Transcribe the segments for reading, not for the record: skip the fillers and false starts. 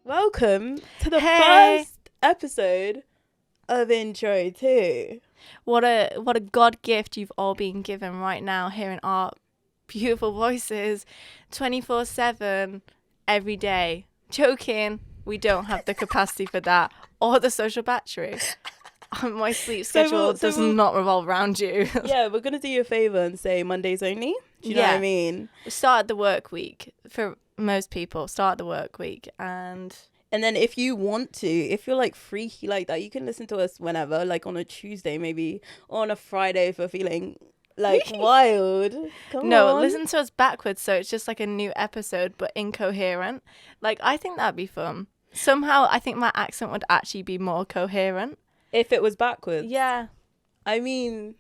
welcome to the Hey. first episode of Intro 2. What a God gift you've all been given right now, hearing our beautiful voices 24/7 every day. Joking, we don't have the capacity for that or the social battery. My sleep schedule does not revolve around you. Yeah, we're going to do you a favour and say Mondays only. Do you know what I mean? Start the work week for most people. Start the work week and then if you want to, if you're like freaky like that, you can listen to us whenever, like on a Tuesday maybe, or on a Friday if you're feeling like wild. Come on. listen to us backwards so it's just like a new episode but incoherent. Like, I think that'd be fun. Somehow I think my accent would actually be more coherent. If it was backwards. Yeah. I mean,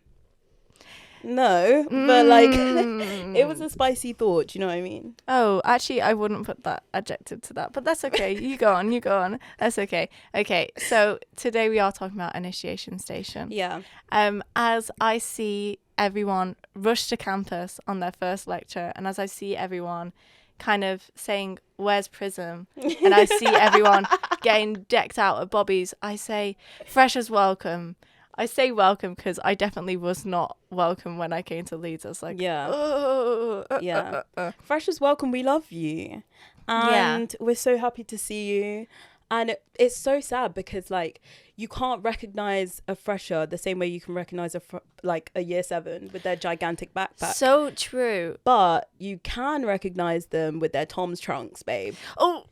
no, but like it was a spicy thought, you know what I mean? Oh, actually, I wouldn't put that adjective to that, but that's okay. You go on. That's okay. Okay, so today we are talking about Initiation Station. Yeah. As I see everyone rush to campus on their first lecture, and as I see everyone kind of saying, "Where's Prism?" and I see everyone getting decked out at Bobby's, I say, "Freshers welcome." I say welcome because I definitely was not welcome when I came to Leeds. I was like, yeah. Freshers welcome, we love you. And we're so happy to see you. And it's so sad because like you can't recognize a fresher the same way you can recognize a year 7 with their gigantic backpack. So true. But you can recognize them with their Tom's trunks, babe. Oh,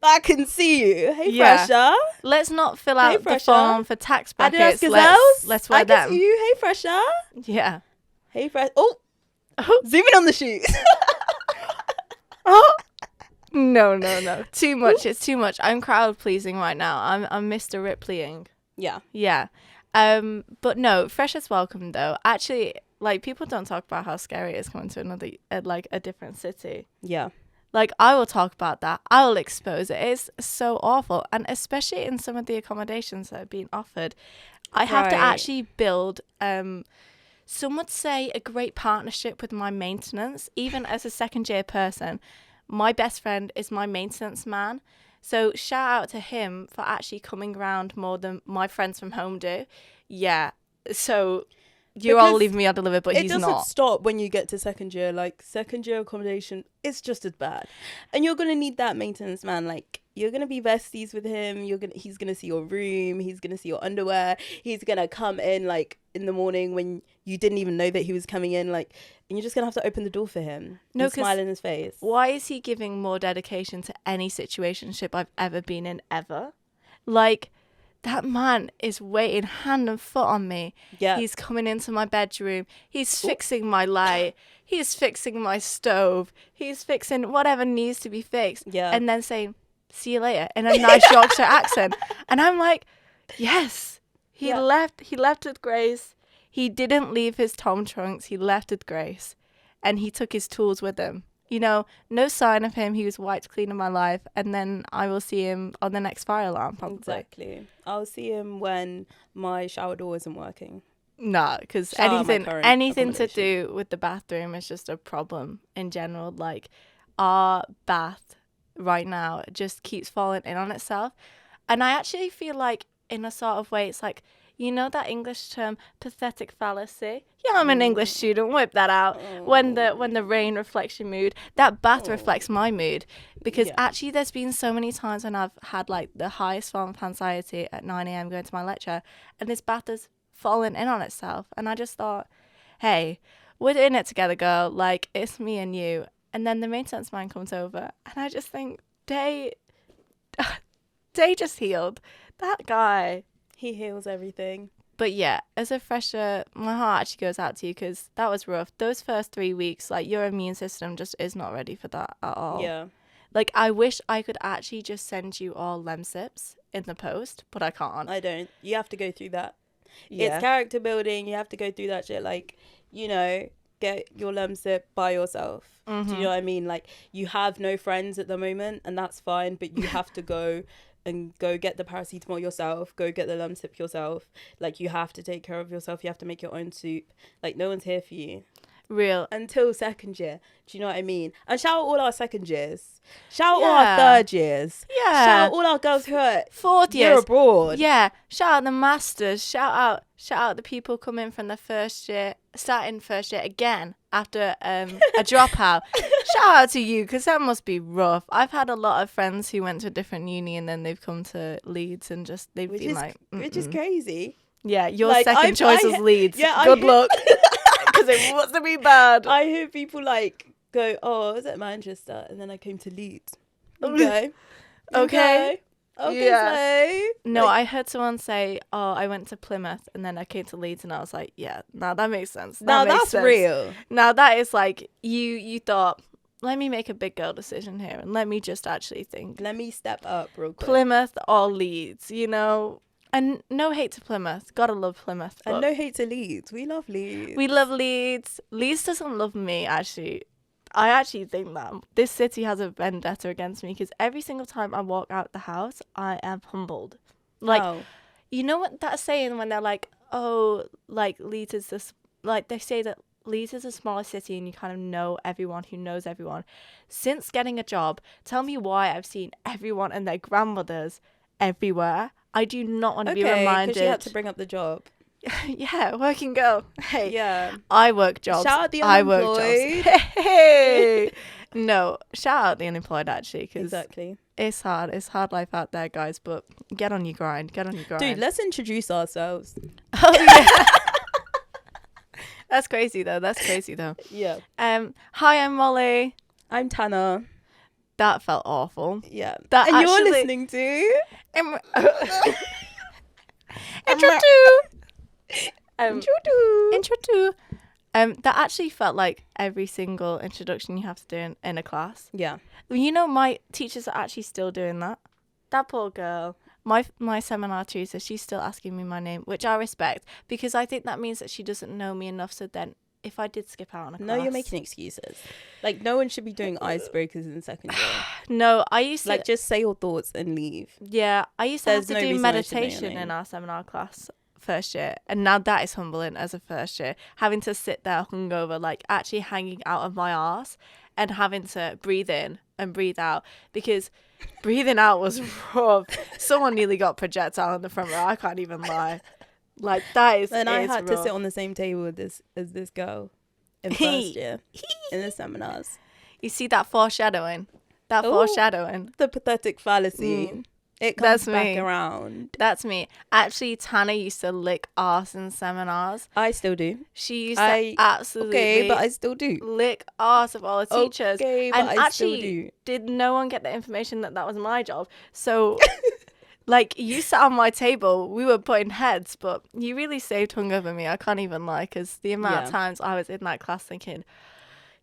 I can see you. Hey, fresher. Let's not fill out the form for tax brackets. Let's wear them. I can see you. Hey, fresher. Yeah. Hey, fresh. Oh. Zoom in on the shoes. No. Too much. It's too much. I'm crowd pleasing right now. I'm Mr. Ripleying. Yeah. Yeah. But no, freshers welcome though. Actually, like, people don't talk about how scary it is coming to a different city. Yeah. Like, I will talk about that. I will expose it. It's so awful. And especially in some of the accommodations that are being offered, I have to actually build, some would say, a great partnership with my maintenance. Even as a second year person, my best friend is my maintenance man. So shout out to him for actually coming around more than my friends from home do. Yeah. So you're all leaving me undelivered, but he's not. It doesn't stop when you get to second year. Like, second year accommodation, it's just as bad. And you're going to need that maintenance man. Like, you're going to be besties with him. He's going to see your room. He's going to see your underwear. He's going to come in, like, in the morning when you didn't even know that he was coming in. Like, and you're just going to have to open the door for him. No, smile in his face. Why is he giving more dedication to any situationship I've ever been in, ever? Like, that man is waiting hand and foot on me. Yeah. He's coming into my bedroom. He's fixing my light. He's fixing my stove. He's fixing whatever needs to be fixed. Yeah. And then saying, "See you later," in a nice Yorkshire accent. And I'm like, yes. He left with grace. He didn't leave his Tom trunks. He left with grace. And he took his tools with him. You know, no sign of him. He was wiped clean in my life. And then I will see him on the next fire alarm, probably. Exactly. I'll see him when my shower door isn't working. No, because anything to do with the bathroom is just a problem in general. Like, our bath right now just keeps falling in on itself. And I actually feel like, in a sort of way, it's like, you know that English term, pathetic fallacy? Yeah, I'm an English student. Whip that out. When the rain reflects your mood, that bath reflects my mood. Because actually, there's been so many times when I've had like the highest form of anxiety at 9 a.m. going to my lecture, and this bath has fallen in on itself. And I just thought, hey, we're doing it together, girl. Like, it's me and you. And then the maintenance man comes over, and I just think, Day just healed. That guy. He heals everything. But yeah, as a fresher, my heart actually goes out to you because that was rough. Those first 3 weeks, like, your immune system just is not ready for that at all. Yeah. Like, I wish I could actually just send you all Lemsips in the post, but I can't. I don't. You have to go through that. Yeah. It's character building. You have to go through that shit. Like, you know, get your Lemsip by yourself. Mm-hmm. Do you know what I mean? Like, you have no friends at the moment, and that's fine, but you have to go and go get the paracetamol yourself, go get the Lemsip yourself. Like, you have to take care of yourself. You have to make your own soup. Like, no one's here for you. Real. Until second year. Do you know what I mean? And shout out all our second years. Shout out all our third years. Yeah. Shout out all our girls who are fourth year years abroad. Yeah. Shout out the masters. Shout out the people coming from the first year, starting first year again after a dropout. Shout out to you, because that must be rough. I've had a lot of friends who went to a different uni and then they've come to Leeds and just they've been like, which is crazy. Yeah, your second choice was Leeds. Yeah, good luck. Because it wants to be bad. I hear people like go, oh, I was at Manchester and then I came to Leeds. Okay. Okay. Yeah. No, I heard someone say, oh, I went to Plymouth and then I came to Leeds, and I was like, yeah, no, that makes sense. That's real. Now that is like, you thought, let me make a big girl decision here and let me just actually think. Let me step up real quick. Plymouth or Leeds, you know? And no hate to Plymouth. Gotta love Plymouth. And no hate to Leeds. We love Leeds. We love Leeds. Leeds doesn't love me, actually. I actually think that this city has a vendetta against me, because every single time I walk out the house, I am humbled. Like, you know what that's saying when they're like, oh, like Leeds is this, like they say that Leeds is a smaller city and you kind of know everyone who knows everyone. Since getting a job, tell me why I've seen everyone and their grandmothers everywhere. I do not want to be reminded. Because you had to bring up the job. Yeah, working girl. Hey, yeah, I work jobs. Shout out the unemployed. I work jobs. Hey, no, shout out the unemployed, actually, because exactly, it's hard. It's hard life out there, guys. But get on your grind. Get on your grind, dude. Let's introduce ourselves. Oh yeah. That's crazy though. Yeah. Hi, I'm Molly. I'm Tana. That felt awful. Yeah. That and actually, you're listening to Intro to. Intro to. That actually felt like every single introduction you have to do in a class. Yeah. You know, my teachers are actually still doing that. That poor girl. My seminar tutor, she's still asking me my name, which I respect, because I think that means that she doesn't know me enough. So then if I did skip out on a class... No, you're making excuses. Like, no one should be doing icebreakers in second year. No, I used to... Like, just say your thoughts and leave. Yeah, I used to have to do meditation in our seminar class first year, and now that is humbling as a first year, having to sit there hungover, like actually hanging out of my arse and having to breathe in and breathe out, because breathing out was rough. Someone nearly got projectile in the front row. I can't even lie. Like, that is... And I had rough. to sit on the same table with this girl in first year in the seminars. You see that foreshadowing? The pathetic fallacy. It comes back around. That's me. Actually, Tana used to lick arse in seminars. I still do. She used to absolutely... Okay, but I still do. Lick arse of all the teachers. Okay, but I still do. Did no one get the information that was my job? So... Like, you sat on my table, we were putting heads, but you really saved hungover me. I can't even lie, because the amount of times I was in that class thinking,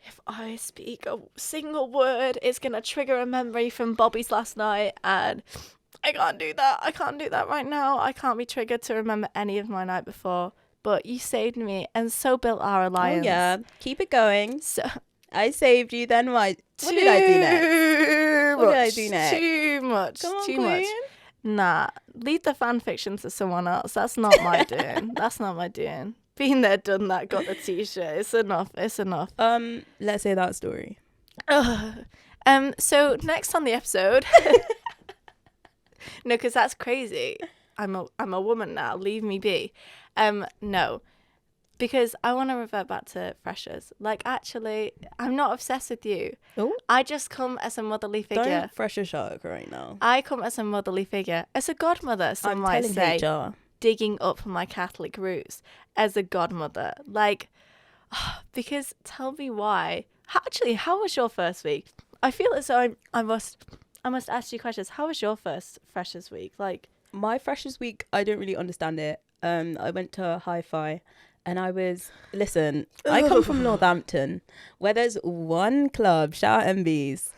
if I speak a single word, it's going to trigger a memory from Bobby's last night, and I can't do that right now. I can't be triggered to remember any of my night before. But you saved me, and so built our alliance. Oh, yeah. Keep it going. So I saved you, then what? What did I do next? What did I do next? Too much. Come on, too Queen. much. Nah, leave the fan fiction to someone else. That's not my doing. That's not my doing. Been there, done that, got the t-shirt. It's enough. Let's say that story. So next on the episode... No, because that's crazy. I'm a woman now. Leave me be. No. Because I want to revert back to freshers. Like, actually, I'm not obsessed with you. Ooh. I just come as a motherly figure. Don't fresher shark right now. I come as a motherly figure. As a godmother, some might say. HR. Digging up my Catholic roots. As a godmother. Like, because tell me why. Actually, how was your first week? I feel as though I must ask you questions. How was your first freshers week? Like, my freshers week, I don't really understand it. I went to Hi-Fi. And I come from Northampton, where there's one club, shout out MBs,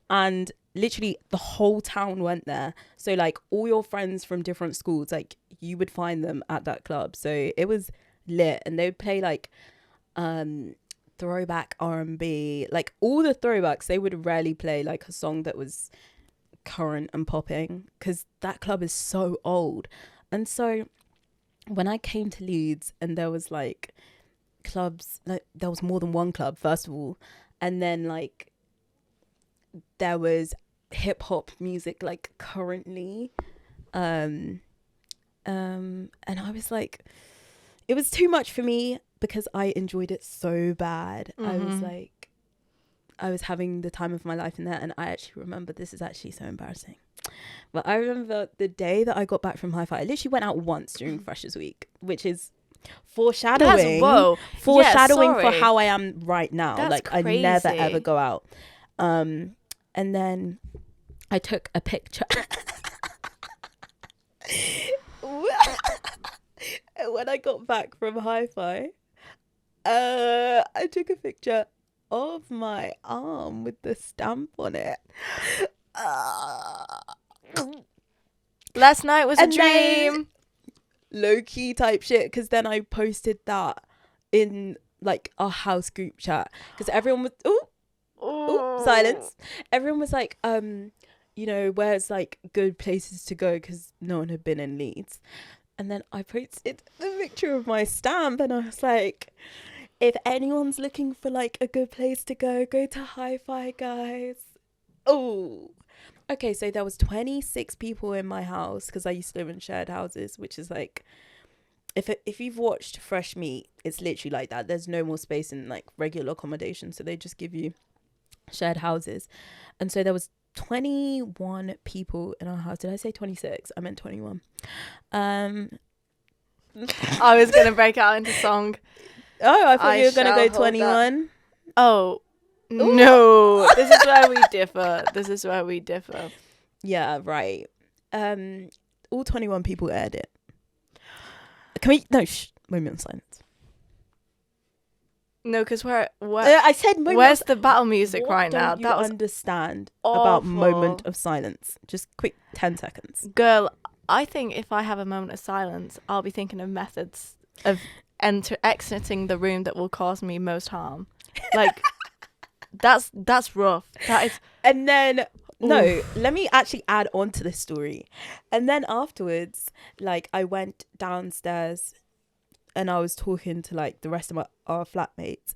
and literally the whole town went there. So, like, all your friends from different schools, like, you would find them at that club. So it was lit, and they would play, like, throwback R&B, like, all the throwbacks. They would rarely play, like, a song that was current and popping, because that club is so old. And so... when I came to Leeds and there was like clubs, like there was more than one club first of all, and then like there was hip hop music like currently, and I was like, it was too much for me because I enjoyed it so bad. I was having the time of my life in there, and I actually remember, this is actually so embarrassing, but I remember the day that I got back from Hi-Fi, I literally went out once during Freshers Week, which is foreshadowing for how I am right now. That's like crazy. I never ever go out. And then I took a picture. When I got back from Hi-Fi, I took a picture of my arm with the stamp on it. Last night was a dream. Low-key type shit, because then I posted that in like our house group chat, because everyone was silence. Everyone was like, you know, where's like good places to go, because no one had been in Leeds. And then I posted the picture of my stamp, and I was like, if anyone's looking for like a good place to go to Hi-Fi, guys. Oh, okay, so there was 26 people in my house, because I used to live in shared houses, which is like, if you've watched Fresh Meat, it's literally like that. There's no more space in like regular accommodation, so they just give you shared houses. And so there was 21 people in our house. Did I say 26? I meant 21. I was gonna break out into song. Oh, I thought you were gonna go 21. Oh. Ooh. No, this is where we differ. Yeah, right. All 21 people aired it. Can we? No, moment of silence. No, because I said where's the battle music right now? That you understand about moment of silence. Just quick 10 seconds. Girl, I think if I have a moment of silence, I'll be thinking of methods of exiting the room that will cause me most harm. Like. That's rough. That is. And then no, let me actually add on to this story. And then afterwards, like, I went downstairs and I was talking to like the rest of our flatmates,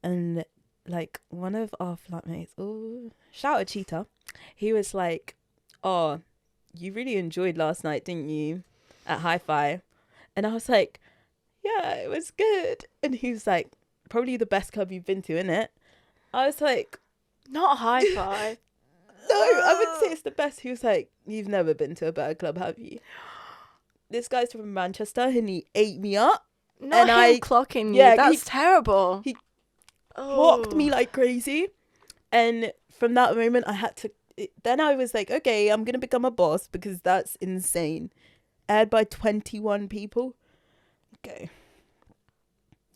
and like one of our flatmates, shout out Cheetah, he was like, oh, you really enjoyed last night, didn't you, at Hi-Fi? And I was like, yeah, it was good. And he was like, probably the best club you've been to, innit? I was like, not Hi-Fi. No, I wouldn't say it's the best. He was like, you've never been to a better club, have you? This guy's from Manchester and he ate me up. Not him clocking you. Yeah, that's terrible. He clocked me like crazy. And from that moment, then I was like, okay, I'm going to become a boss, because that's insane. Aired by 21 people. Okay.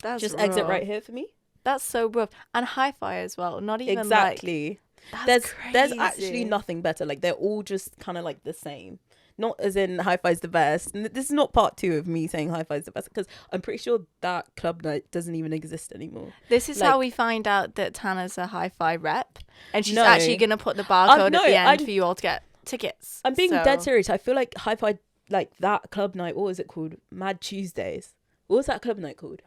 That's just rough. Exit right here for me. That's so rough. And Hi-Fi as well. Not even exactly. Like, there's actually nothing better. Like, they're all just kind of like the same. Not as in Hi-Fi's the best. And this is not part 2 of me saying Hi-Fi's the best, because I'm pretty sure that club night doesn't even exist anymore. This is how we find out that Tana's a Hi-Fi rep, and she's actually going to put the barcode at the end for you all to get tickets. I'm being dead serious. I feel like Hi-Fi, like that club night, what was it called? Mad Tuesdays. What was that club night called?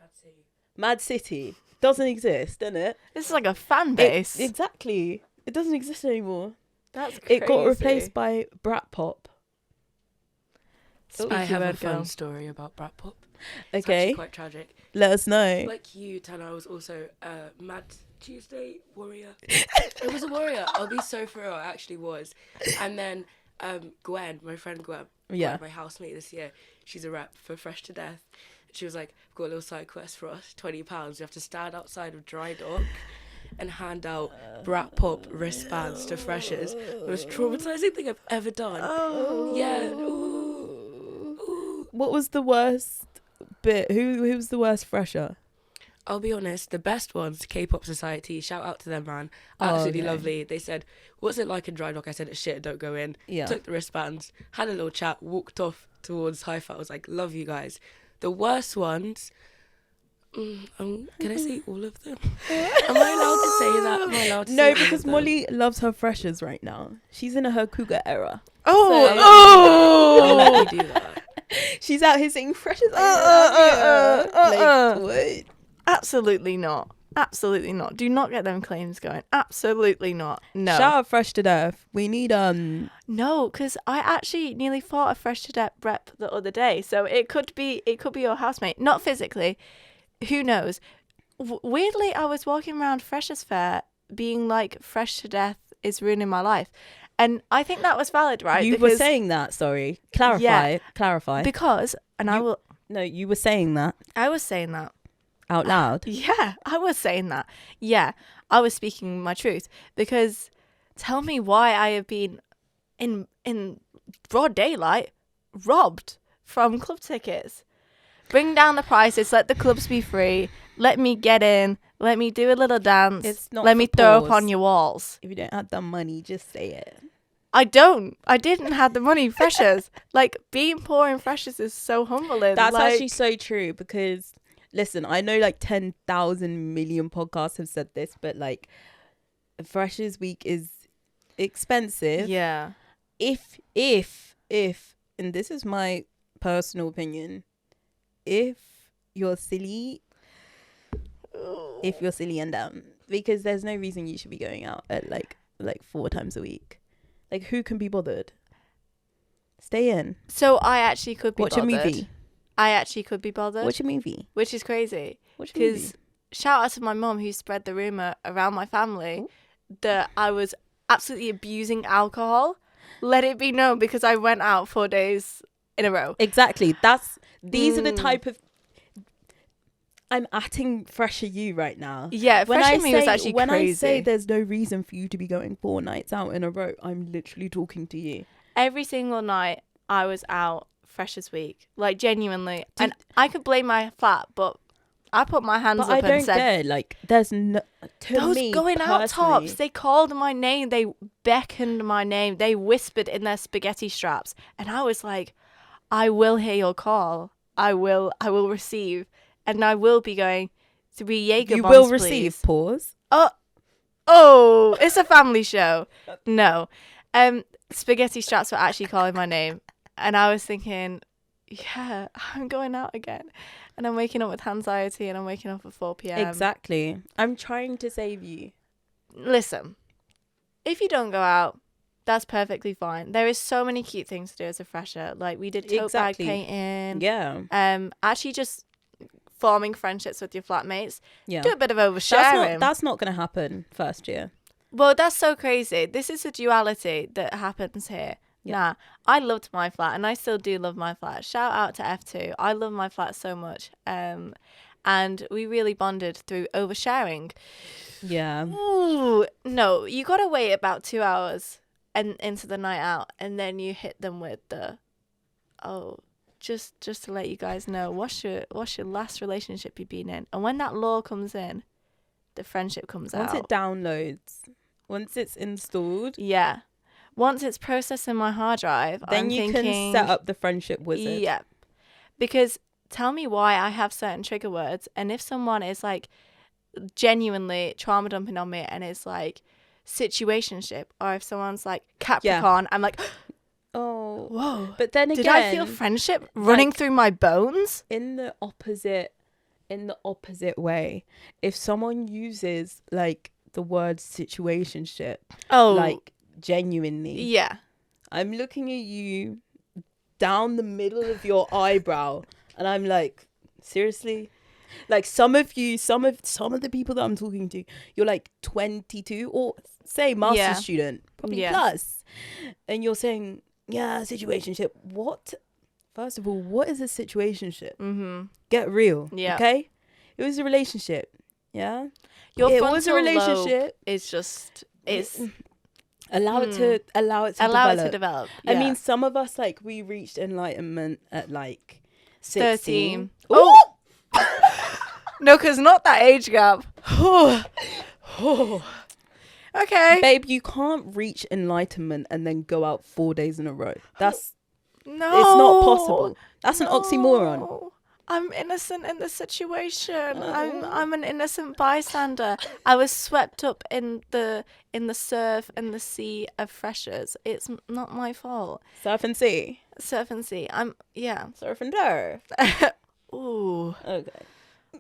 Mad City. Doesn't exist, doesn't it? This is like a fan base. Exactly. It doesn't exist anymore. That's crazy. It got replaced by Brat Pop. I have a fun story about Brat Pop. It's okay. actually quite tragic. Let us know. Like you, Tana, I was also a Mad Tuesday warrior. I was a warrior. I'll be so for real. I actually was. And then Gwen, my friend Gwen, my housemate this year, she's a rep for Fresh to Death. She was like, I've got a little side quest for us, £20. You have to stand outside of Dry Dock and hand out Brat Pop wristbands to freshers. The most traumatizing thing I've ever done. Oh. Yeah. Ooh. What was the worst bit? Who was the worst fresher? I'll be honest, the best ones, K-Pop Society, shout out to them, man. Absolutely lovely. They said, what's it like in Dry Dock? I said, it's shit, don't go in. Yeah. Took the wristbands, had a little chat, walked off towards Hi-Fi. I was like, love you guys. The worst ones, can I say all of them? Am I allowed to say that? Am I allowed to no, because Molly loves her freshers right now. She's in her cougar era. Let me do that. She's out here saying freshers. Like, what? Absolutely not. Absolutely not. Do not get them claims going. Absolutely not. No. Shout out Fresh to Death. We need No, because I actually nearly fought a Fresh to Death rep the other day. So it could be your housemate. Not physically. Who knows? Weirdly, I was walking around Freshers Fair being like, Fresh to Death is ruining my life. And I think that was valid, right? You were saying that, sorry. Clarify. Because, No, you were saying that. I was saying that. Out loud? Yeah, I was saying that. Yeah, I was speaking my truth. Because tell me why I have been in broad daylight robbed from club tickets. Bring down the prices, let the clubs be free, let me get in, let me do a little dance, let me throw up on your walls. If you don't have the money, just say it. I didn't have the money. Freshers. Like, being poor in Freshers is so humbling. That's actually so true, because listen, I know like 10,000 million podcasts have said this, but like Freshers Week is expensive. Yeah. If and this is my personal opinion, if you're silly and dumb, because there's no reason you should be going out at like 4 times a week. Like, who can be bothered? Stay in. So I actually could be Watch bothered. a movie. I actually could be bothered. Watch a movie. Which is crazy. Watch a movie. Because shout out to my mum, who spread the rumour around my family that I was absolutely abusing alcohol. Let it be known, because I went out 4 days in a row. Exactly. These are the type of... I'm atting Fresher you right now. Yeah, Fresher me was actually crazy. When I say there's no reason for you to be going 4 nights out in a row, I'm literally talking to you. Every single night I was out Freshers Week. Like, genuinely. And I could blame my flat, but I put my hands up and said... But I don't get, like, there's no... Those going out tops, they called my name, they beckoned my name, they whispered in their spaghetti straps. And I was like, I will hear your call. I will receive. And I will be going 3 Jaeger bombs, You will receive, please. Pause. Oh, it's a family show. No. Spaghetti straps were actually calling my name. And I was thinking, yeah, I'm going out again. And I'm waking up with anxiety, and I'm waking up at 4 p.m. Exactly. I'm trying to save you. Listen, if you don't go out, that's perfectly fine. There is so many cute things to do as a fresher. Like, we did tote bag painting. Yeah. Actually just forming friendships with your flatmates. Yeah. Do a bit of oversharing. That's not going to happen first year. Well, that's so crazy. This is a duality that happens here. Yeah. Nah, I loved my flat, and I still do love my flat. Shout out to F2. I love my flat so much. And we really bonded through oversharing. Yeah. Ooh, no, you got to wait about 2 hours and into the night out, and then you hit them with the, just to let you guys know, what's your last relationship you've been in? And when that law comes in, the friendship comes out. Once it downloads, once it's installed. Yeah. Once it's processed in my hard drive, then you can set up the friendship wizard. Yeah. Because tell me why I have certain trigger words, and if someone is like genuinely trauma dumping on me and it's like situationship, or if someone's like Capricorn, I'm like, oh, whoa. But then again, did I feel friendship running through my bones? In the opposite way, if someone uses like the word situationship, like genuinely, yeah, I'm looking at you down the middle of your eyebrow, and I'm like, seriously? Like, some of the people that I'm talking to, you're like 22, or say master's student, probably plus, and you're saying, yeah, situationship. What? First of all, what is a situationship? Mm-hmm. Get real. Yeah. Okay. It was a relationship. Yeah. It was a relationship. It's allow it to develop. Yeah. I mean, some of us, like, we reached enlightenment at like 16. 13. Oh. No, because not that age gap. Okay. Babe, you can't reach enlightenment and then go out 4 days in a row. It's not possible. That's an oxymoron. I'm innocent in the situation. I'm an innocent bystander. I was swept up in the surf and the sea of freshers. It's not my fault. Surf and sea. Surf and sea. Surf and turf. Ooh. Okay.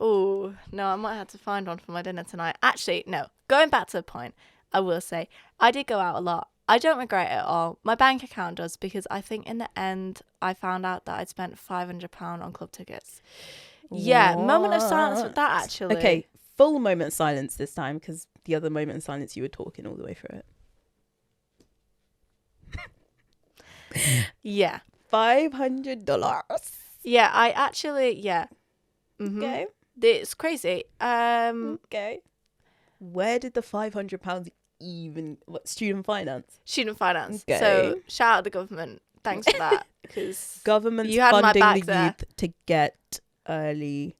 Oh, no, I might have to find one for my dinner tonight. Actually, no. Going back to the point, I will say, I did go out a lot. I don't regret it at all. My bank account does, because I think in the end, I found out that I'd spent £500 on club tickets. Yeah, moment of silence with that, actually. Okay, full moment of silence this time, because the other moment of silence, you were talking all the way through it. Yeah. $500. Yeah, I actually, yeah. Mm-hmm. Okay. It's crazy. Okay. Where did the £500 even... What, student finance? Student finance. Okay. So, shout out the government. Thanks for that. Because government's you had funding my back the there. youth to get early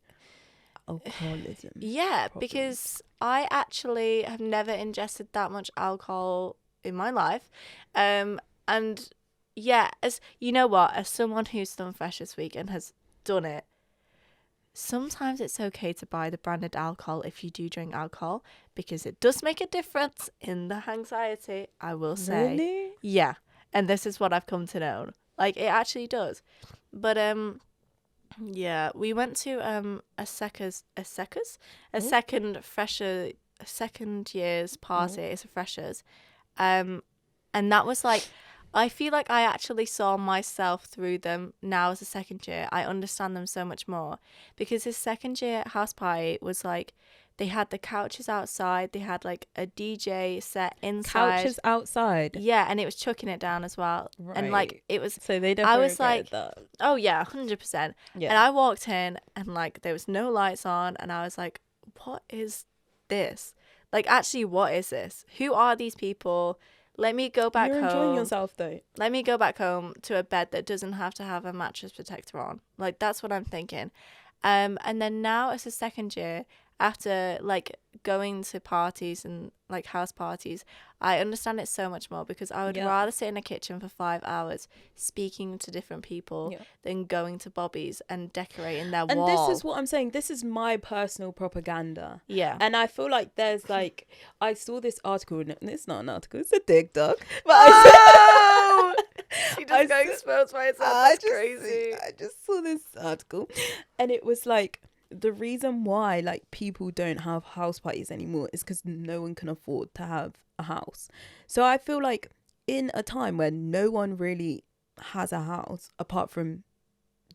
alcoholism. Yeah, problems. Because I actually have never ingested that much alcohol in my life. And yeah, as you know what, as someone who's done Fresh this week and has done it, sometimes it's okay to buy the branded alcohol if you do drink alcohol, because it does make a difference in the anxiety, I will say. Really? Yeah. And this is what I've come to know. Like, it actually does. But yeah, we went to a second year's party. It's a freshers. And that was like, I feel like I actually saw myself through them now as a second year. I understand them so much more, because his second year house party was like, they had the couches outside. They had like a DJ set inside. Couches outside. Yeah, and it was chucking it down as well. Right. And like, it was... So they definitely I was like, that. oh yeah, 100%. Yeah. And I walked in and like, there was no lights on. And I was like, what is this? Like, actually, what is this? Who are these people? Let me go back home. You're enjoying yourself, though. Let me go back home to a bed that doesn't have to have a mattress protector on. Like, that's what I'm thinking. And then now as a second year, after like going to parties and like house parties, I understand it so much more, because I would rather sit in a kitchen for 5 hours speaking to different people than going to Bobby's and decorating their wall. And this is what I'm saying. This is my personal propaganda. Yeah. And I feel like there's like, I saw this article, and it's not an article, it's a TikTok. But she just got exposed by herself. That's crazy. I just saw this article, and it was like, the reason why like people don't have house parties anymore is because no one can afford to have a house. So I feel like in a time where no one really has a house, apart from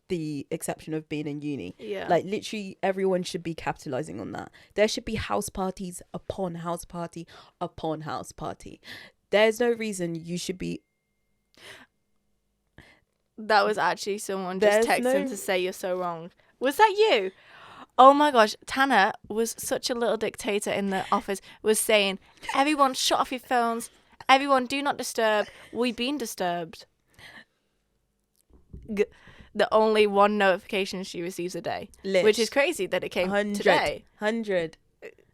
the exception of being in uni, like literally everyone should be capitalizing on that. There should be house parties upon house party upon house party. There's no reason you should be... That was actually someone just texting to say you're so wrong. Was that you? Oh my gosh, Tana was such a little dictator in the office, was saying, everyone shut off your phones, everyone do not disturb, we've been disturbed. The only one notification she receives a day, which is crazy that it came 100, today. 100.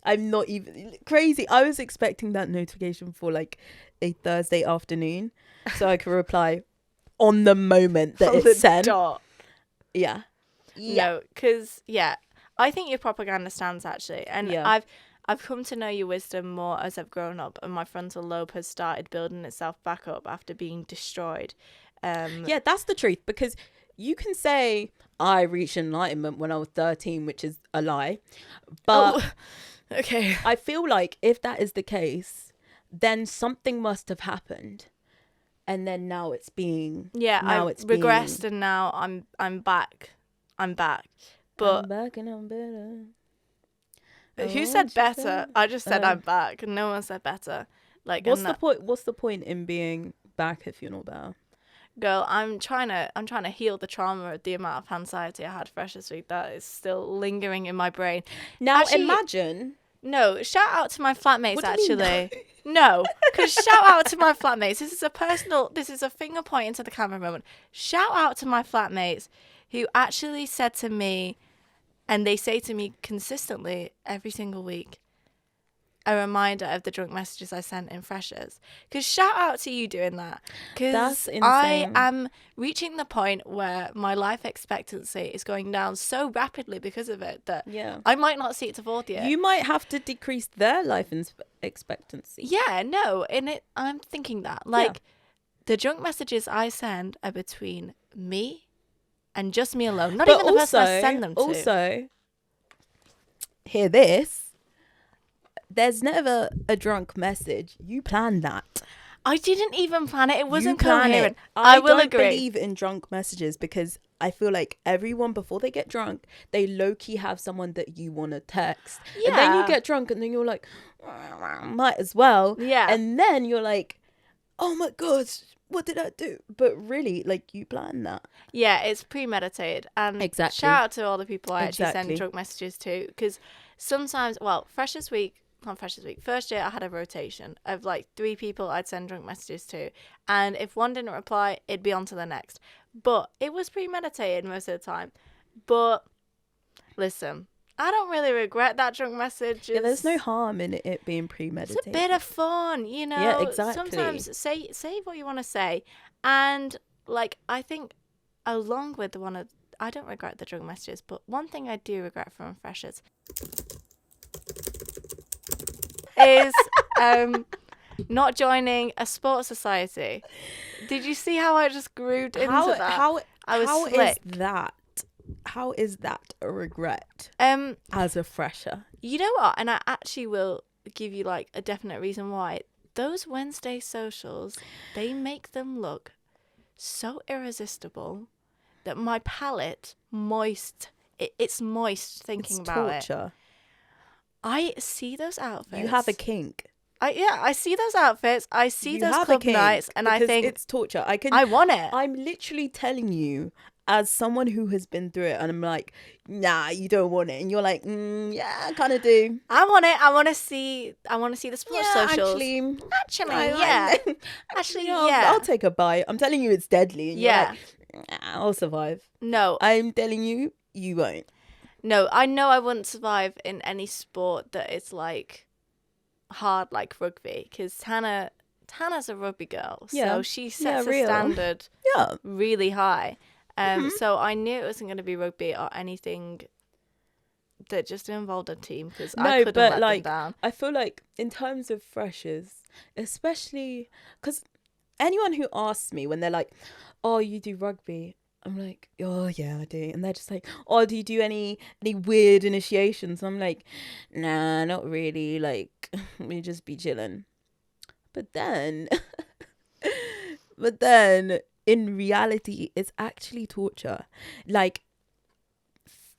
I'm not even crazy. I was expecting that notification for like a Thursday afternoon, so I could reply on the moment that it's sent. Dot. Yeah. No, because I think your propaganda stands, actually. And I've come to know your wisdom more as I've grown up, and my frontal lobe has started building itself back up after being destroyed. Yeah, that's the truth, because you can say I reached enlightenment when I was 13, which is a lie. But okay, I feel like if that is the case, then something must have happened. And then now it's being... Yeah, I regressed, and now I'm back. But I'm back and I'm better. Who said better? I just said I'm back. No one said better. Like, what's the point? What's the point in being back if you're not better? Girl, I'm trying to heal the trauma of the amount of anxiety I had fresh this week that is still lingering in my brain. Now actually, imagine. No, shout out to my flatmates. Actually, no, because shout out to my flatmates. This is a finger point into the camera moment. Shout out to my flatmates who actually said to me, and they say to me consistently every single week, a reminder of the drunk messages I sent in freshers. Because shout out to you doing that. Because I am reaching the point where my life expectancy is going down so rapidly because of it that I might not see it to 40. You might have to decrease their life expectancy. Yeah, no. I'm thinking that. The drunk messages I send are between me and just me alone. Not even the person I send them to. Also, hear this. There's never a drunk message. You planned that. I didn't even plan it. It wasn't coherent. It. I will agree. I believe in drunk messages because I feel like everyone, before they get drunk, they low-key have someone that you want to text. Yeah. And then you get drunk and then you're like, might as well. Yeah. And then you're like, oh my God, what did I do? But really, like, you planned that. Yeah, it's premeditated. And exactly. Shout out to all the people I actually send drunk messages to. Because sometimes, Freshers Week, first year I had a rotation of like 3 people I'd send drunk messages to, and if one didn't reply, it'd be on to the next. But it was premeditated most of the time. But listen, I don't really regret that drunk message. Yeah, there's no harm in it being premeditated. It's a bit of fun, you know. Yeah, exactly. Sometimes say what you want to say, and like I think along with I don't regret the drunk messages, but one thing I do regret from freshers is not joining a sports society. Did you see how I just grooved into that? How slick. How is that a regret as a fresher? You know what? And I actually will give you like a definite reason why. Those Wednesday socials, they make them look so irresistible that my palate it's moist thinking about torture. I see those outfits. You have a kink. I see those outfits. I see those club nights, and I think it's torture. I want it. I'm literally telling you, as someone who has been through it, and I'm like, nah, you don't want it, and you're like, yeah, I kind of do. I want it. I want to see the sports socials. Actually, I'll take a bite. I'm telling you, it's deadly. And you're like, nah, I'll survive. No, I'm telling you, you won't. No, I know I wouldn't survive in any sport that is like hard like rugby, because Tana's a rugby girl, so she sets the standard really high. So I knew it wasn't going to be rugby or anything that just involved a team, because I couldn't let them down. I feel like in terms of freshers, especially because anyone who asks me when they're like, oh, you do rugby, I'm like, oh yeah, I do. And they're just like, oh, do you do any weird initiations? I'm like, nah, not really. Like, we just be chilling. But then in reality, it's actually torture. Like,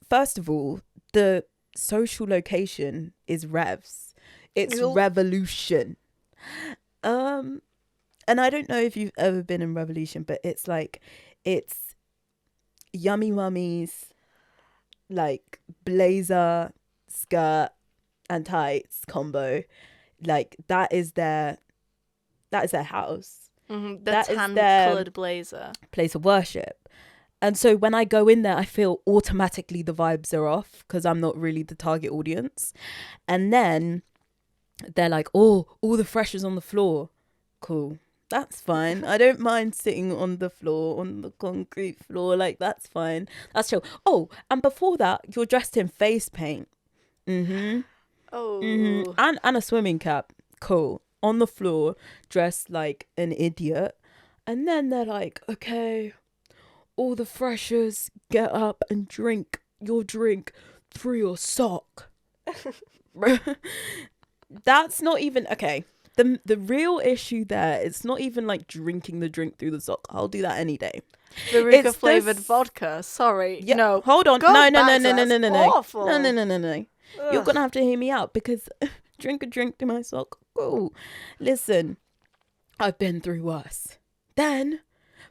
first of all, the social location is revs. It's revolution. And I don't know if you've ever been in revolution, but it's like, it's yummy mummies, like blazer, skirt and tights combo. Like that is their house. Mm-hmm. The tan-coloured blazer. Place of worship. And so when I go in there, I feel automatically the vibes are off because I'm not really the target audience. And then they're like, oh, all the freshers on the floor. Cool. That's fine. I don't mind sitting on the floor, on the concrete floor. Like, that's fine. That's chill. Oh, and before that, you're dressed in face paint. Mm-hmm. Oh. Mm-hmm. And a swimming cap. Cool. On the floor, dressed like an idiot. And then they're like, okay, all the freshers get up and drink your drink through your sock. That's not even... Okay. The real issue there, it's not even like drinking the drink through the sock. I'll do that any day. Veruca flavoured vodka. Sorry. Yeah, no. Hold on. No. Awful. No. You're going to have to hear me out because drink a drink through my sock. Oh, listen. I've been through worse. Then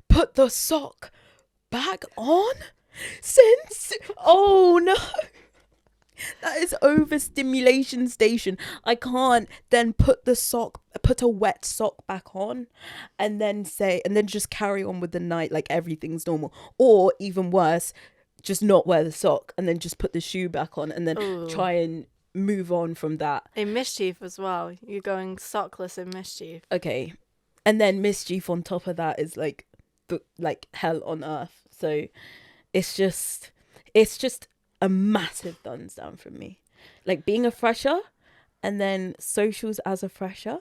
put the sock back on since... Oh, no. That is overstimulation station. I can't then put a wet sock back on and then just carry on with the night like everything's normal. Or even worse, just not wear the sock and then just put the shoe back on and then try and move on from that. In mischief as well. You're going sockless in mischief. Okay. And then mischief on top of that is like hell on earth. So it's just a massive thumbs down from me. Like being a fresher and then socials as a fresher,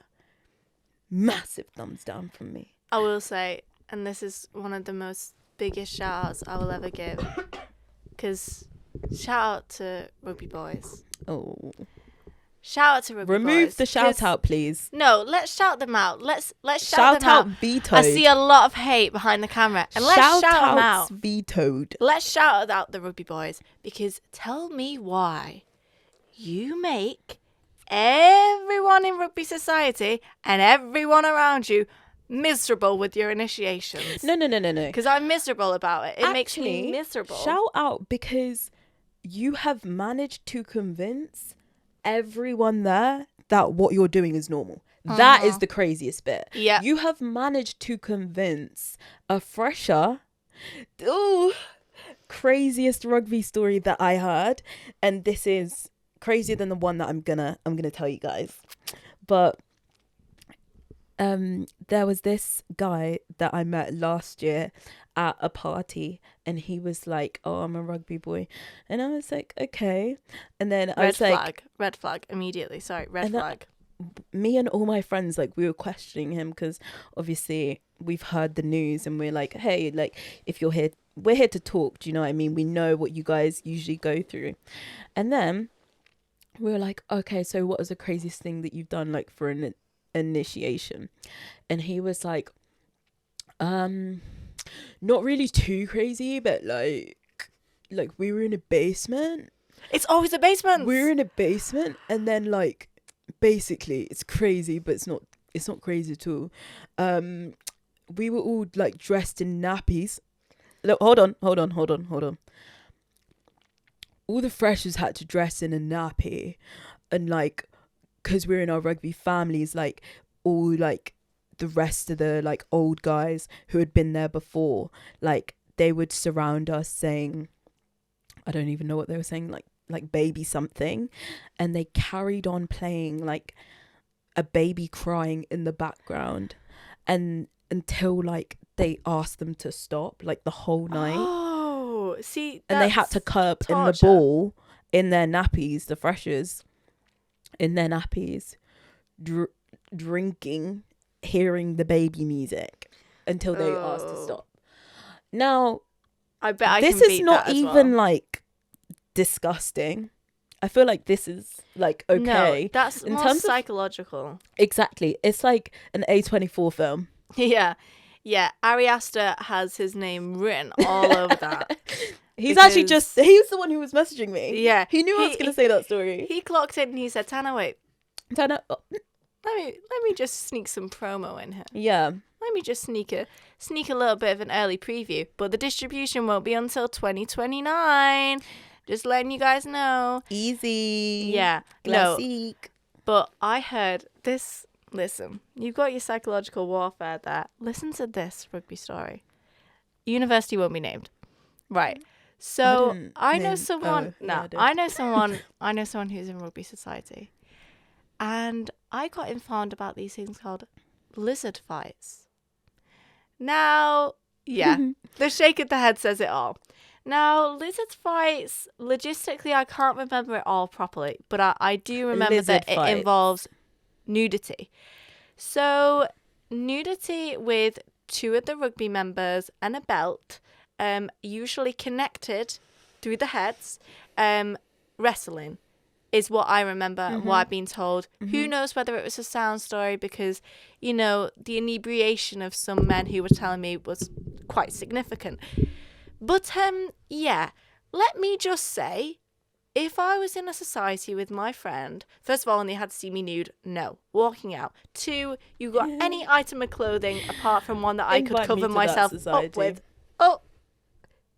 massive thumbs down from me. I will say, and this is one of the most biggest shout outs I will ever give, because shout out to rugby boys. Oh. Shout out to rugby Remove boys, the shout out, please. No, let's shout them out. Let's shout them out. Vetoed. I see a lot of hate behind the camera, and let's shout them out. Vetoed. Let's shout out the rugby boys, because tell me why you make everyone in rugby society and everyone around you miserable with your initiations. No. Because I'm miserable about it. It makes me miserable. Shout out because you have managed to convince everyone there that what you're doing is normal. That is the craziest bit. Yeah. You have managed to convince a fresher. Craziest rugby story that I heard, and this is crazier than the one that I'm gonna tell you guys. But there was this guy that I met last year at a party, and he was like, "Oh, I'm a rugby boy," and I was like, "Okay," and then I was like, red flag immediately. Sorry, red flag. Me and all my friends, like, we were questioning him because obviously we've heard the news, and we're like, "Hey, like, if you're here, we're here to talk. Do you know what I mean? We know what you guys usually go through," and then we were like, "Okay, so what is the craziest thing that you've done, like, for an initiation?" And he was like, not really too crazy, but like we were in a basement. It's always a basement. We were in a basement, and then like basically it's crazy, but it's not crazy at all. We were all like dressed in nappies. Look, hold on. All the freshers had to dress in a nappy, and like, because we're in our rugby families, like all like the rest of the like old guys who had been there before, like they would surround us saying, I don't even know what they were saying, like baby something, and they carried on playing like a baby crying in the background, and until like they asked them to stop, like the whole night. Oh, see, and they had to curb in the ball in their nappies, the freshers in their nappies, drinking, hearing the baby music until they asked to stop. Now, I bet I this can is beat not that even well. like disgusting. I feel like this is like okay. No, that's in more terms psychological. Of, exactly, it's like an A24 film. Yeah. Ari Aster has his name written all over that. He's actually he's the one who was messaging me. Yeah, he knew I was gonna say that story. He clocked in and he said, "Tana, wait, Tana, let me just sneak some promo in here. Yeah, let me just sneak a little bit of an early preview, but the distribution won't be until 2029. Just letting you guys know. Easy. Yeah, classic. No, but I heard this. Listen, you've got your psychological warfare there. Listen to this rugby story. University won't be named, right? So I know someone. I know someone who's in rugby society. And I got informed about these things called lizard fights. Now, yeah, the shake of the head says it all. Now, lizard fights, logistically, I can't remember it all properly, but I do remember that it involves nudity. So, nudity with two of the rugby members and a belt, usually connected through the heads, wrestling. Is what I remember and what I've been told. Who knows whether it was a sound story, because, you know, the inebriation of some men who were telling me was quite significant. But, yeah, let me just say, if I was in a society with my friend, first of all, and they had to see me nude, no, walking out. 2, you got any item of clothing apart from one that I could cover myself up with. Oh,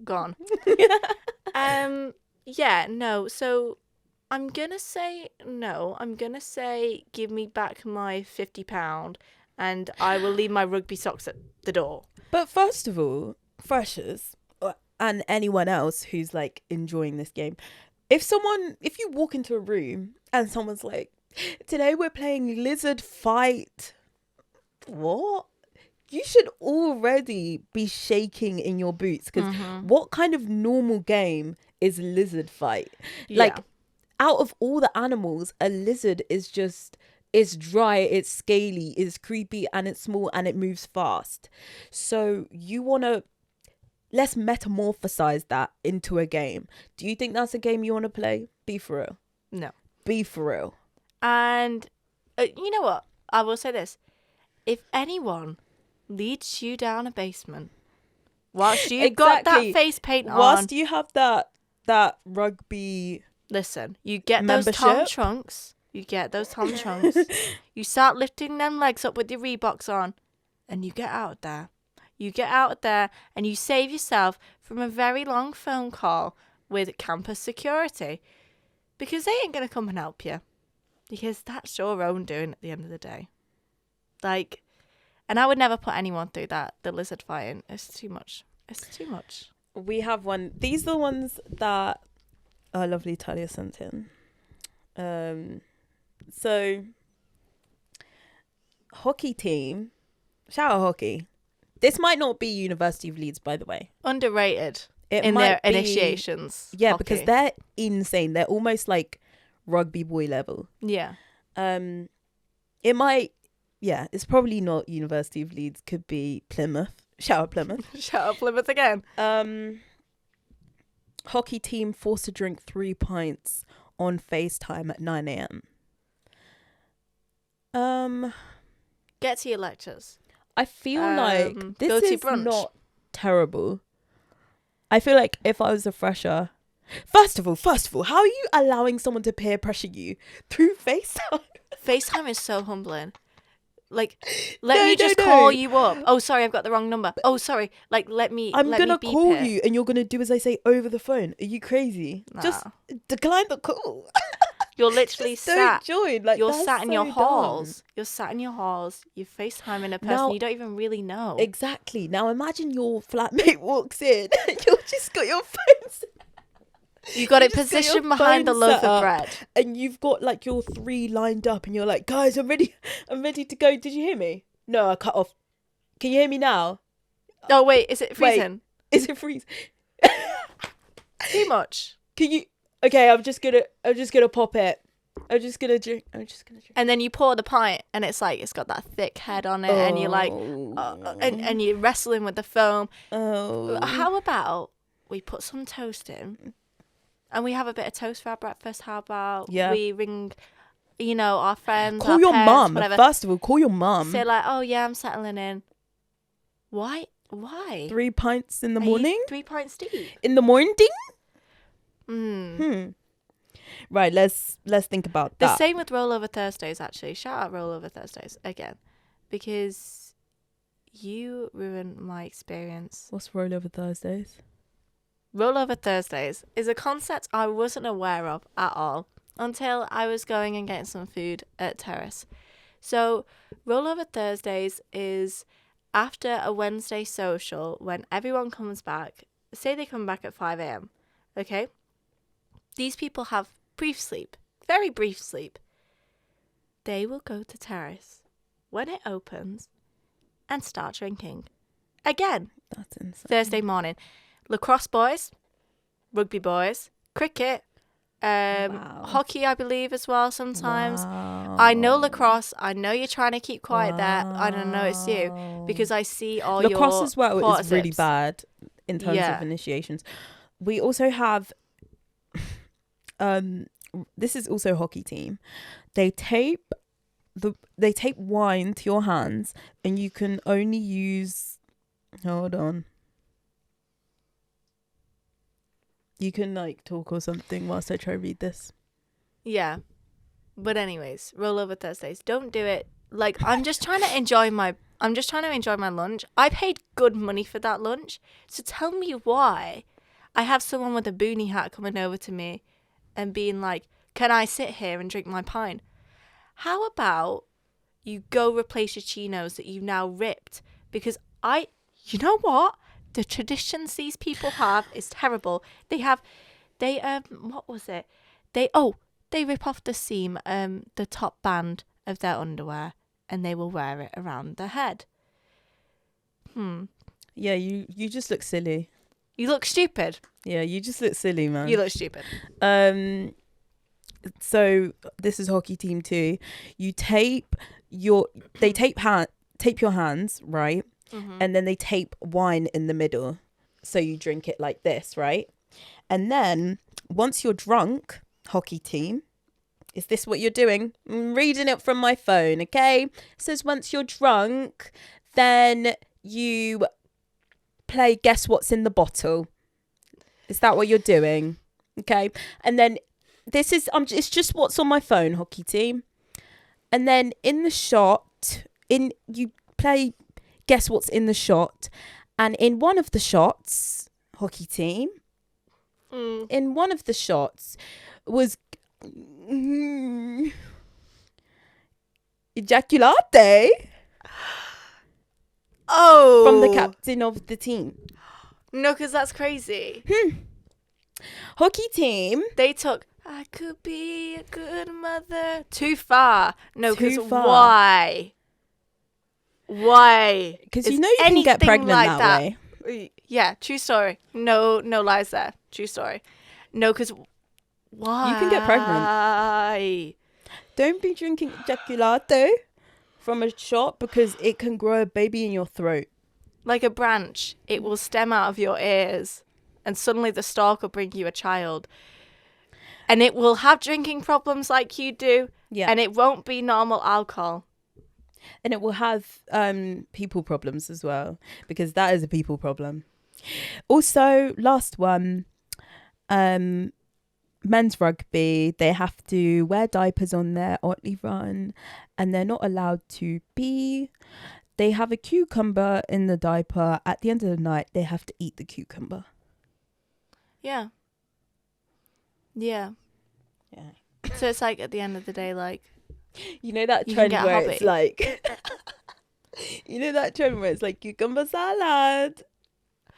gone. Yeah, no, so I'm going to say no. I'm going to say give me back my £50 and I will leave my rugby socks at the door. But first of all, freshers and anyone else who's like enjoying this game, if you walk into a room and someone's like, today we're playing lizard fight, what? You should already be shaking in your boots, because what kind of normal game is lizard fight? Yeah. Like, out of all the animals, a lizard is just, it's dry, it's scaly, it's creepy, and it's small, and it moves fast. So you want to, let's metamorphosize that into a game. Do you think that's a game you want to play? Be for real. No. Be for real. And you know what? I will say this. If anyone leads you down a basement whilst you've got that face paint on... Whilst you have that rugby... Listen, you get those Tom trunks. You get those Tom trunks. You start lifting them legs up with your Reeboks on. And you get out there. You get out there and you save yourself from a very long phone call with campus security. Because they ain't going to come and help you. Because that's your own doing at the end of the day. Like, and I would never put anyone through that. The lizard fighting. It's too much. It's too much. We have one. These are the ones that our lovely Talia sent in. So, hockey team. Shout out hockey. This might not be University of Leeds, by the way. Underrated in their initiations. Yeah, hockey. Because they're insane. They're almost like rugby boy level. Yeah. It might, it's probably not University of Leeds. Could be Plymouth. Shout out Plymouth. Shout out Plymouth again. Hockey team forced to drink 3 pints on FaceTime at 9 a.m. Get to your lectures. I feel like this is not terrible. I feel like if I was a fresher... First of all, how are you allowing someone to peer pressure you through FaceTime? FaceTime is so humbling. Like, let me just call you up. Oh, sorry, I've got the wrong number. Oh, sorry. Like, I'm going to call you and you're going to do as I say over the phone. Are you crazy? Nah. Just decline the call. You're literally sat. Don't join. Like, you're sat in so your halls. dumb. You're sat in your halls. You're FaceTiming a person you don't even really know. Exactly. Now imagine your flatmate walks in and you've just got your phone. You got it positioned behind the loaf of bread. And you've got like your 3 lined up and you're like, guys, I'm ready to go. Did you hear me? No, I cut off. Can you hear me now? Oh, wait, is it freezing? Is it freezing? Too much. Can you... Okay, I'm just gonna pop it. I'm just gonna drink. And then you pour the pint, and it's like it's got that thick head on it, and you're like, and you're wrestling with the foam. Oh. How about we put some toast in, and we have a bit of toast for our breakfast? How about we ring, our friends, call our your parents, mum. Whatever. First of all, call your mum. Say like, oh yeah, I'm settling in. Why? 3 pints in the morning. 3 pints deep in the morning. Right, let's think about that. The same with Rollover Thursdays, actually. Shout out Rollover Thursdays again, because you ruined my experience. What's Rollover Thursdays? Rollover Thursdays is a concept I wasn't aware of at all until I was going and getting some food at Terrace. So Rollover Thursdays is after a Wednesday social when everyone comes back. Say they come back at 5 a.m. Okay? These people have brief sleep, very brief sleep. They will go to Terrace when it opens and start drinking. Again, that's insane. Thursday morning. Lacrosse boys, rugby boys, cricket, hockey, I believe, as well sometimes. Wow. I know lacrosse. I know you're trying to keep quiet there. I don't know it's you because I see all your lacrosse as well is really bad in terms of initiations. We also have... this is also hockey team. They tape wine to your hands and you can only use... Hold on. You can talk or something whilst I try to read this. Yeah. But anyways, Rollover Thursdays. Don't do it. I'm just trying to enjoy my lunch. I paid good money for that lunch. So tell me why I have someone with a boonie hat coming over to me and being like, can I sit here and drink my pint? How about you go replace your chinos that you've now ripped? Because you know what? The traditions these people have is terrible. What was it? They rip off the seam, the top band of their underwear, and they will wear it around their head. Yeah, you just look silly. You look stupid. Yeah, you just look silly, man. You look stupid. So this is hockey team too. You tape your hands, right? Mm-hmm. And then they tape wine in the middle. So you drink it like this, right? And then once you're drunk, hockey team, Is this what you're doing? I'm reading it from my phone, okay? It says once you're drunk, then you play Guess What's in the Bottle. Is that what you're doing? Okay. And then this is, it's just what's on my phone, hockey team. And then in the shot, you play Guess What's in the Shot. And in one of the shots, hockey team, in one of the shots was ejaculate. Oh. From the captain of the team. No, because that's crazy. Hockey team. They took, I could be a good mother. Too far. No, because why? Why? Because you know you can get pregnant like that way. Yeah, true story. No lies there. True story. No, because why? You can get pregnant. Don't be drinking ejaculate from a shot because it can grow a baby in your throat. Like a branch. It will stem out of your ears and suddenly the stalk will bring you a child. And it will have drinking problems like you do. Yeah. And it won't be normal alcohol. And it will have people problems as well, because that is a people problem. Also, last one, men's rugby, they have to wear diapers on their Otley run, and they're not allowed to pee. They have a cucumber in the diaper. At the end of the night, they have to eat the cucumber. Yeah. Yeah. Yeah. So it's like at the end of the day, like, you know that trend where it's like, you know that trend where it's like cucumber salad.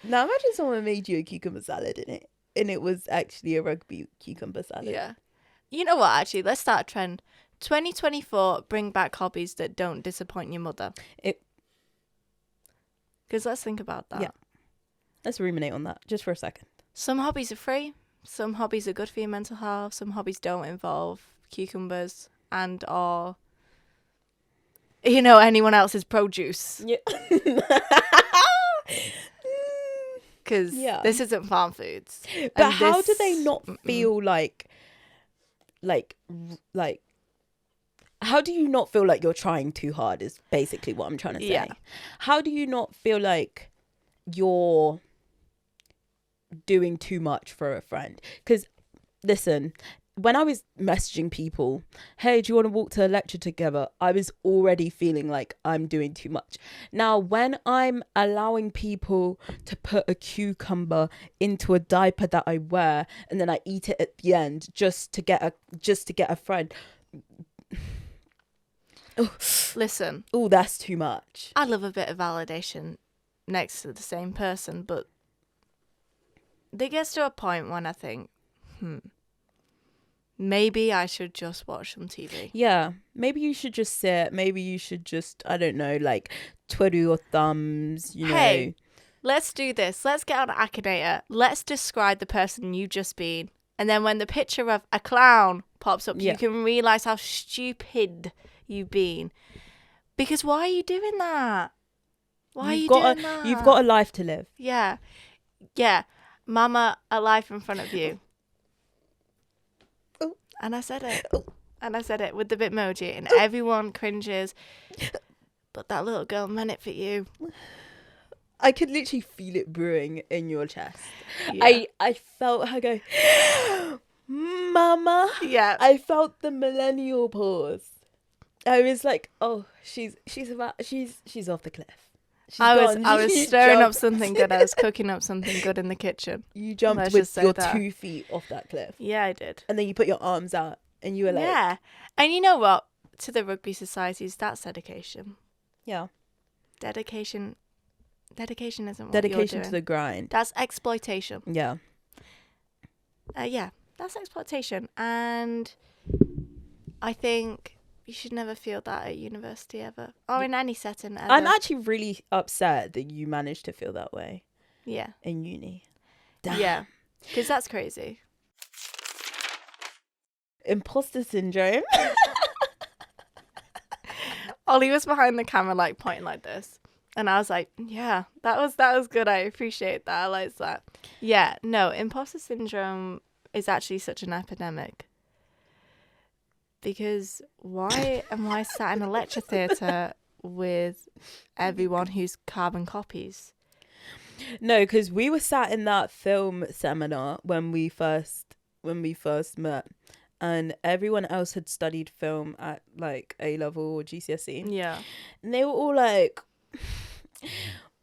Now imagine someone made you a cucumber salad in it, and it was actually a rugby cucumber salad. Yeah. You know what? Actually, let's start a trend. 2024, bring back hobbies that don't disappoint your mother. Because let's think about that. Yeah. Let's ruminate on that just for a second. Some hobbies are free. Some hobbies are good for your mental health. Some hobbies don't involve cucumbers and or anyone else's produce. Yeah. Because this isn't farm foods. But how do they not feel like how do you not feel like you're trying too hard is basically what I'm trying to say. Yeah. How do you not feel like you're doing too much for a friend? Because listen, when I was messaging people, hey, do you want to walk to a lecture together? I was already feeling like I'm doing too much. Now, when I'm allowing people to put a cucumber into a diaper that I wear and then I eat it at the end just to get a friend. Listen. Oh, that's too much. I love a bit of validation next to the same person, but there gets to a point when I think, maybe I should just watch some TV. Yeah, maybe you should just sit. Maybe you should just, I don't know, like twiddle your thumbs, Hey, let's do this. Let's get on Akinator. Let's describe the person you just been. And then when the picture of a clown pops up, you can realise how stupid you've been. Because why are you doing that? Why are you doing that? You've got a life to live. Yeah. Yeah. Mama, a life in front of you. Oh. And I said it. Oh. And I said it with the Bitmoji. And everyone cringes. But that little girl meant it for you. I could literally feel it brewing in your chest. Yeah. I felt her go, Mama. Yeah. I felt the millennial pause. I was like, oh, she's off the cliff. I was stirring up something good. I was cooking up something good in the kitchen. You jumped with your 2 feet off that cliff. Yeah, I did. And then you put your arms out and you were like... Yeah. And you know what? To the rugby societies, that's dedication. Yeah. Dedication isn't what dedication you're doing. To the grind. That's exploitation. Yeah. Yeah, that's exploitation. And I think... you should never feel that at university ever. Or in any setting ever. I'm actually really upset that you managed to feel that way. Yeah. In uni. Damn. Yeah. Because that's crazy. Imposter syndrome. Ollie was behind the camera like pointing like this. And I was like, yeah, that was good. I appreciate that. I like that. Yeah. No, imposter syndrome is actually such an epidemic. Because why am I sat in a lecture theatre with everyone who's carbon copies? No, because we were sat in that film seminar when we first met, and everyone else had studied film at like A level or GCSE. Yeah. And they were all like,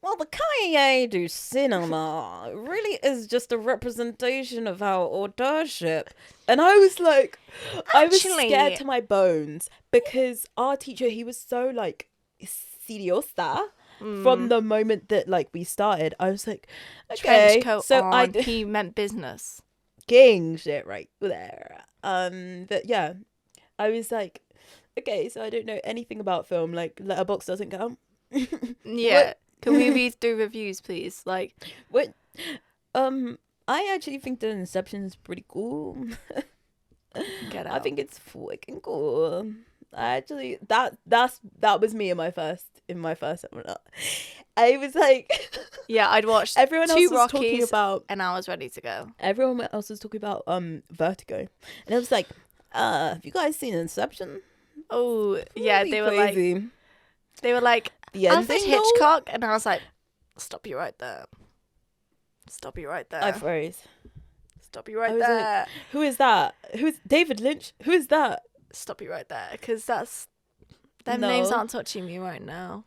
well, the Kaye do cinema really is just a representation of our authorship. And I was like, I was scared to my bones, because our teacher, he was so like seriosa. From the moment that like we started, I was like, okay, trench coat so on. He meant business. King shit right there. But yeah, I was like, okay, so I don't know anything about film. Like, Letterboxd doesn't count. Yeah. What? Can we read through reviews, please? Like, what? I actually think that Inception is pretty cool. Get out. I think it's freaking cool. Actually, that was me in my first seminar. I was like, yeah, I'd watched everyone else two was Rockies talking about, and I was ready to go. Everyone else was talking about Vertigo, and I was like, have you guys seen Inception? Oh yeah, they were like the Alfred ending Hitchcock, and I was like, stop you right there. Stop you right there. I froze. Stop you right there. Like, who is that? Who's David Lynch? Who is that? Stop you right there, because them names aren't touching me right now.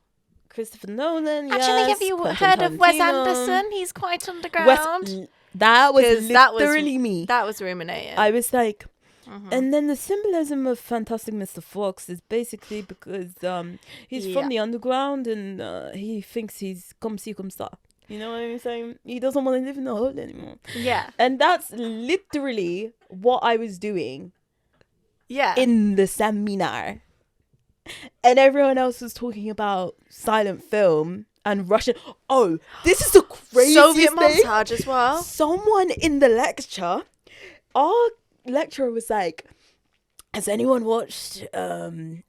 Christopher Nolan. Actually, yes. have you Quentin heard of Wes Tarantino. Anderson? He's quite underground. That was literally me. That was ruminating. I was like, and then the symbolism of Fantastic Mr. Fox is basically because he's from the underground, and he thinks he's comme ci comme ça. You know what I'm saying? He doesn't want to live in the hood anymore. Yeah. And that's literally what I was doing. Yeah. In the seminar. And everyone else was talking about silent film and Russian. Oh, this is the craziest Soviet thing. montage as well. Someone in the lecture, our lecturer was like, has anyone watched M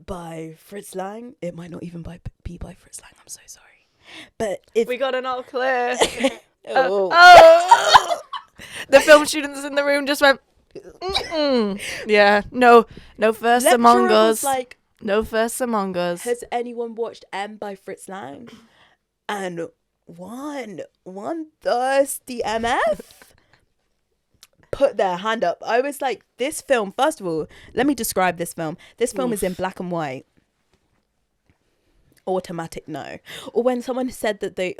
by Fritz Lang? It might not even be by Fritz Lang. I'm so sorry. But if we got an all clear. oh. The film students in the room just went, yeah, no first Lecturer Among Us. Like, no first Among Us. Has anyone watched M by Fritz Lang? And one thirsty MF put their hand up. I was like, this film, first of all, let me describe this film. This film is in black and white. Automatic no. Or when someone said that they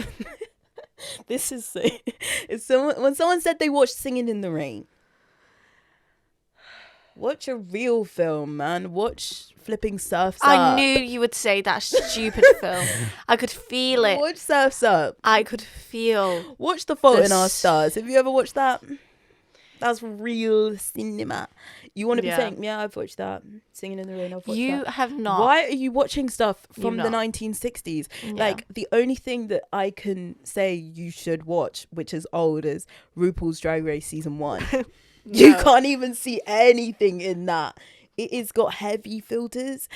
this is when someone said they watched Singing in the Rain. Watch a real film, man. Watch Flipping Surfs Up. I knew you would say that stupid film. I could feel it. Watch Surfs Up. I could feel. Watch The Fault in Our Stars. Have you ever watched that? That's real cinema. You want to be saying, yeah, I've watched that. Singing in the Rain, I've watched that. You have not. Why are you watching stuff from the 1960s? Yeah. Like, the only thing that I can say you should watch, which is old, is RuPaul's Drag Race Season 1. You can't even see anything in that. It has got heavy filters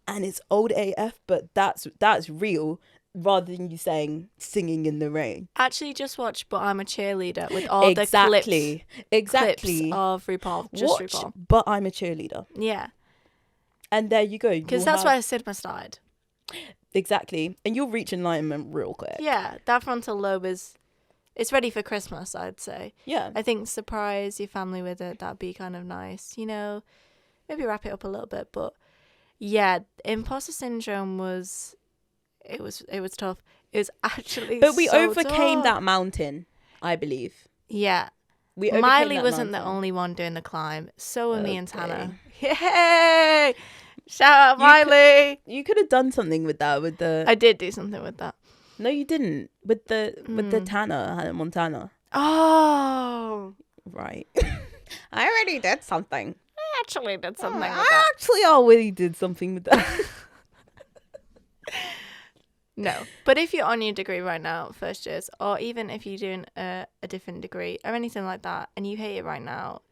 and it's old AF, but that's real. Rather than you saying Singing in the Rain. Actually, just watch But I'm a Cheerleader with all the clips of RuPaul. Just watch RuPaul. But I'm a Cheerleader. Yeah. And there you go. Because that's where cinema started. Exactly. And you'll reach enlightenment real quick. Yeah. That frontal lobe it's ready for Christmas, I'd say. Yeah. I think surprise your family with it. That'd be kind of nice. You know, maybe wrap it up a little bit. But yeah, imposter syndrome was... It was tough. It was actually But we so overcame tough. that mountain, I believe. Yeah. Miley wasn't the only one doing the climb. So were me and Tana. Yay! Shout out Miley! You could have done something with that. I did do something with that. No, you didn't. With the Tana, Hannah Montana. Oh! Right. I already did something. I actually did something with I that. actually already did something with that. No, but if you're on your degree right now, first years, or even if you're doing a different degree or anything like that, and you hate it right now,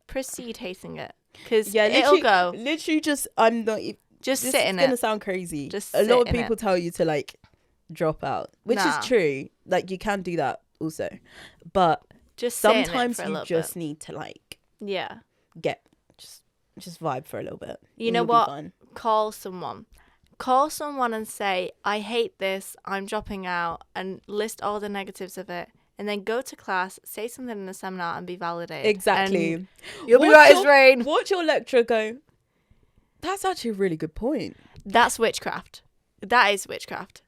proceed hating it, because it'll go. Literally, just sit in it. This is gonna sound crazy. Just a lot of people tell you to like drop out, which is true. Like you can do that also, but just sometimes you just need to like get Just vibe for a little bit. You know what? Call someone and say, I hate this, I'm dropping out, and list all the negatives of it. And then go to class, say something in the seminar, and be validated. Exactly. And you'll be right as rain. Watch your lecturer go, that's actually a really good point. That's witchcraft. That is witchcraft.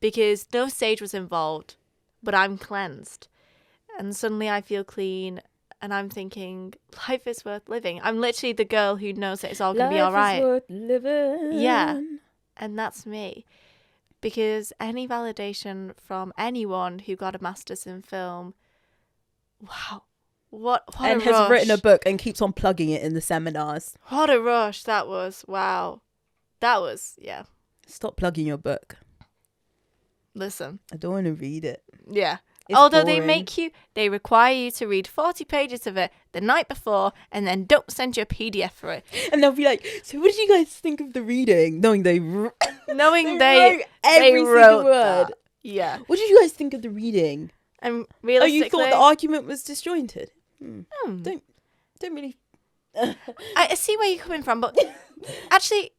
Because no sage was involved, but I'm cleansed. And suddenly I feel clean, and I'm thinking, life is worth living. I'm literally the girl who knows that it's all going to be all right. Life is worth living. Yeah. And that's me. Because any validation from anyone who got a master's in film, wow, what and a rush. has written a book and keeps on plugging it in the seminars. What a rush that was. Wow. That was, yeah. Stop plugging your book. Listen. I don't want to read it. Yeah. It's Although boring. they require you to read 40 pages of it the night before and then don't send you a PDF for it. And they'll be like, so what did you guys think of the reading? Knowing they wrote every single word. That. Yeah. What did you guys think of the reading? And realistically... Oh, you thought the argument was disjointed? Don't really... I see where you're coming from, but actually...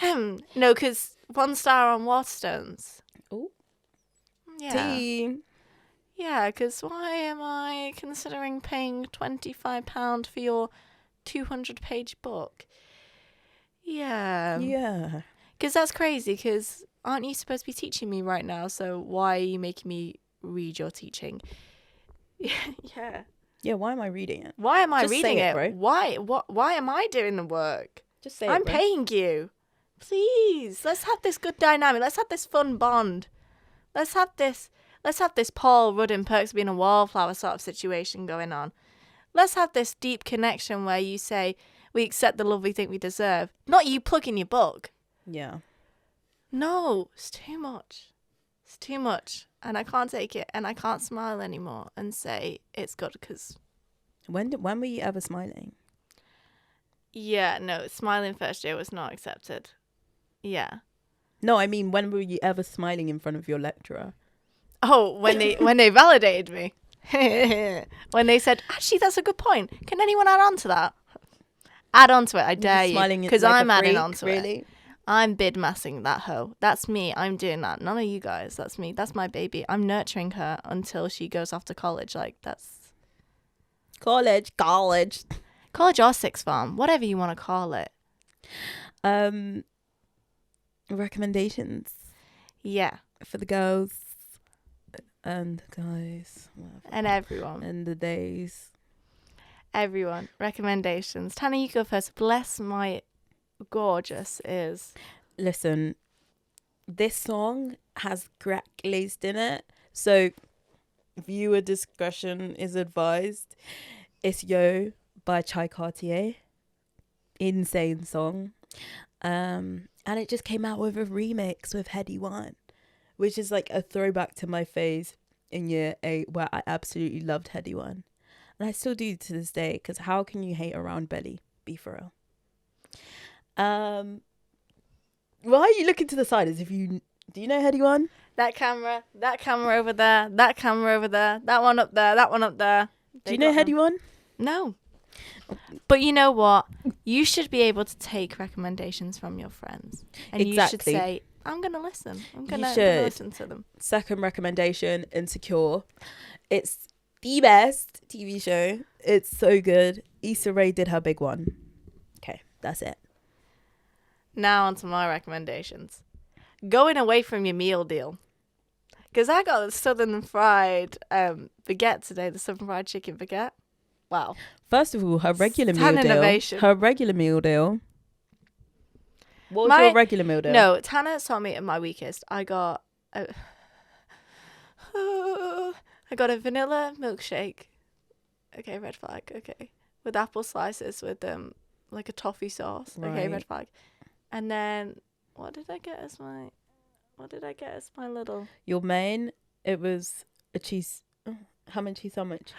no, because 1 star on Waterstones. Oh. Yeah. Tea. Yeah, because why am I considering paying £25 for your 200-page book? Yeah. Yeah. Because that's crazy, because aren't you supposed to be teaching me right now? So why are you making me read your teaching? Yeah. Yeah, why am I reading it? Why am I Just reading say it? bro. Why am I doing the work? Just say I'm it, bro. paying you. Please, let's have this good dynamic. Let's have this fun bond. Let's have this Paul Rudd in Perks of Being a Wallflower sort of situation going on. Let's have this deep connection where you say, we accept the love we think we deserve. Not you plugging your book. Yeah. No, it's too much. It's too much. And I can't take it. And I can't smile anymore and say it's good because... When were you ever smiling? Yeah, no, smiling first year was not accepted. Yeah. No, I mean, when were you ever smiling in front of your lecturer? Oh, when they validated me. When they said, actually, that's a good point. Can anyone add on to that? Add on to it, I dare you. Because I'm adding on to it. I'm bid massing that hoe. That's me. I'm doing that. None of you guys. That's me. That's my baby. I'm nurturing her until she goes off to college. Like, that's... College or sixth form. Whatever you want to call it. Recommendations. Yeah. For the girls and guys. And everyone. And the days. Everyone. Recommendations. Tana, you go first. Bless my gorgeous ears. Listen, this song has crack laced in it. So viewer discretion is advised. It's Yo by Chai Cartier. Insane song. And it just came out with a remix with Heady One, which is like a throwback to my phase in year 8 where I absolutely loved Heady One. And I still do to this day, because how can you hate a round belly? Be for real. Why are you looking to the side as if you... Do you know Heady One? That camera over there, that camera over there, that one up there, that one up there. Do you know Heady One? No. But you know what? You should be able to take recommendations from your friends. And exactly. You should say, I'm going to listen. I'm going to listen to them. Second recommendation, Insecure. It's the best TV show. It's so good. Issa Rae did her big one. Okay, that's it. Now on to my recommendations. Going away from your meal deal. Because I got the Southern Fried baguette today, the Southern Fried chicken baguette. Wow. First of all, her regular meal innovation. deal. Her regular meal deal. What was your regular meal deal? No, Tana saw me at my weakest. I got a vanilla milkshake. Okay, red flag. Okay. With apple slices with like a toffee sauce. Right. Okay, red flag. And then what did I get as my little... Your main, it was a cheese, ham and cheese sandwich.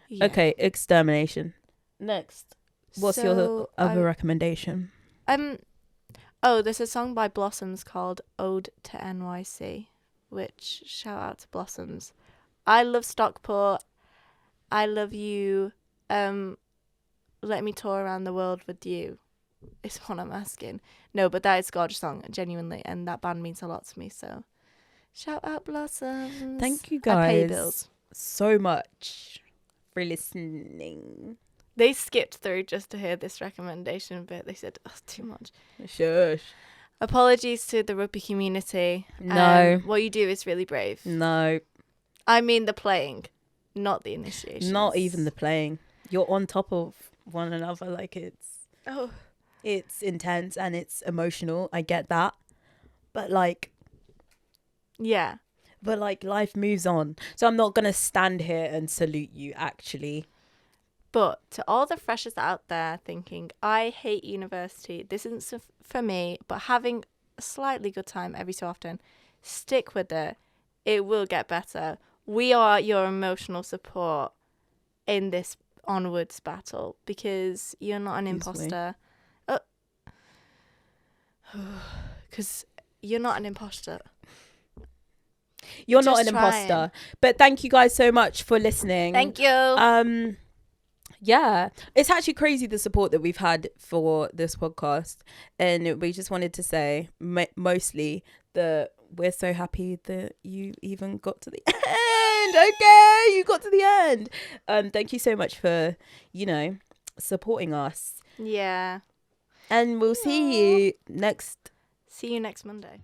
Yeah. Okay, extermination. Next. What's your other recommendation? There's a song by Blossoms called Ode to NYC, which, shout out to Blossoms. I love Stockport. I love you. let me tour around the world with you? Is what I'm asking. No, but that is a gorgeous song, genuinely, and that band means a lot to me. So, shout out Blossoms. Thank you I pay guys bills. so much for listening. They skipped through just to hear this recommendation bit. They said, "Oh, too much." Shush. Apologies to the rugby community. No. What you do is really brave. No. I mean the playing, not the initiation. Not even the playing. You're on top of one another. Like, it's intense and it's emotional. I get that. But like, yeah. But like, life moves on. So I'm not going to stand here and salute you, actually. But to all the freshers out there thinking, I hate university, this isn't for me, but having a slightly good time every so often, stick with it. It will get better. We are your emotional support in this onwards battle because you're not an imposter. Because you're not an imposter. You're not an imposter. But thank you guys so much for listening. Thank you. Yeah, it's actually crazy the support that we've had for this podcast, and we just wanted to say mostly that we're so happy that you even got to the end. Okay, you got to the end. Thank you so much for supporting us. Yeah, and we'll see you next Monday.